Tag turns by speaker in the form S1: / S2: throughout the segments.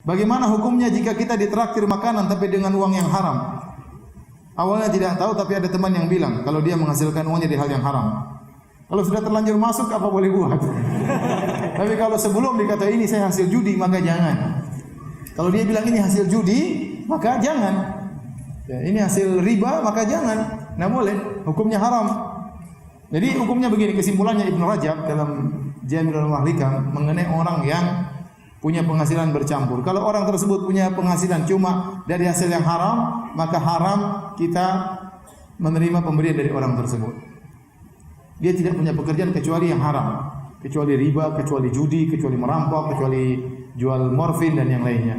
S1: Bagaimana hukumnya jika kita ditraktir makanan tapi dengan uang yang haram? Awalnya tidak tahu, tapi ada teman yang bilang kalau dia menghasilkan uangnya dari hal yang haram. Kalau sudah terlanjur masuk, apa boleh buat? Tapi kalau sebelum dikata ini saya hasil judi, maka jangan. Kalau dia bilang ini hasil judi, maka jangan. Ya, ini hasil riba, maka jangan. Nah boleh, hukumnya haram. Jadi hukumnya begini, kesimpulannya Ibnu Rajab dalam Jami'ul Mahlikam mengenai orang yang punya penghasilan bercampur. Kalau orang tersebut punya penghasilan cuma dari hasil yang haram, maka haram kita menerima pemberian dari orang tersebut. Dia tidak punya pekerjaan kecuali yang haram, kecuali riba, kecuali judi, kecuali merampok, kecuali jual morfin dan yang lainnya.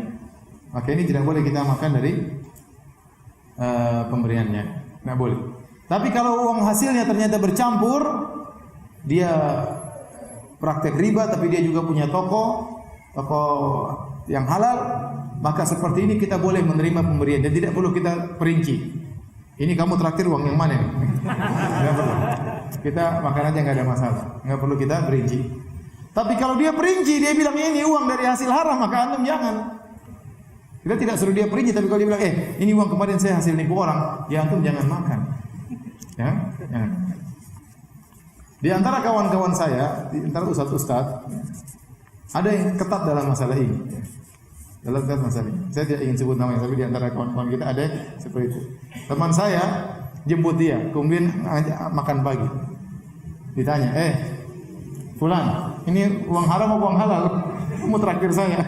S1: Maka ini tidak boleh kita makan dari pemberiannya. Tidak boleh. Tapi kalau uang hasilnya ternyata bercampur, dia praktek riba tapi dia juga punya toko yang halal, maka seperti ini kita boleh menerima pemberian dan tidak perlu kita perinci. Ini kamu traktir uang yang mana nih? Tidak perlu. Kita makan aja, nggak ada masalah. Nggak perlu kita perinci. Tapi kalau dia perinci, dia bilang ini uang dari hasil haram, maka antum jangan. Kita tidak suruh dia perinci, tapi kalau dia bilang, ini uang kemarin saya hasil nipu orang, ya antum jangan makan. Ya, jangan. Di antara kawan-kawan saya, di antara ustaz-ustaz, ada yang ketat dalam masalah ini. Dalam masalah ini. Saya tidak ingin sebut namanya, tapi di antara kawan-kawan kita ada yang seperti itu. Teman saya jemput dia, kemudian makan pagi. Ditanya, Fulan, ini uang haram atau uang halal? Kamu traktir saya.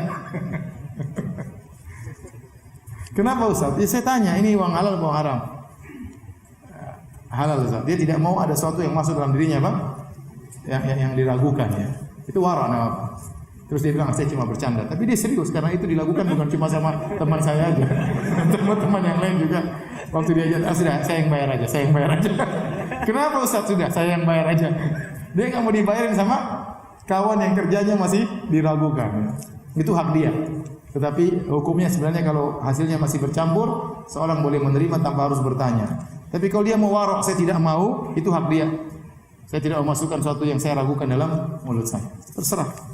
S1: Kenapa Ustaz? Ya, saya tanya, ini uang halal atau uang haram? Halal Ustaz. Dia tidak mau ada sesuatu yang masuk dalam dirinya, Pak. Yang diragukan ya. Itu wara namanya. Terus dia bilang, saya cuma bercanda. Tapi dia serius, karena itu dilakukan bukan cuma sama teman saya aja. Teman-teman yang lain juga. Waktu dia aja, sudah, saya yang bayar aja. Kenapa Ustaz? Sudah, saya yang bayar aja. Dia nggak mau dibayarin sama kawan yang kerjanya masih diragukan. Itu hak dia. Tetapi hukumnya sebenarnya kalau hasilnya masih bercampur, seorang boleh menerima tanpa harus bertanya. Tapi kalau dia mau warok, saya tidak mau, itu hak dia. Saya tidak mau masukkan sesuatu yang saya ragukan dalam mulut saya. Terserah.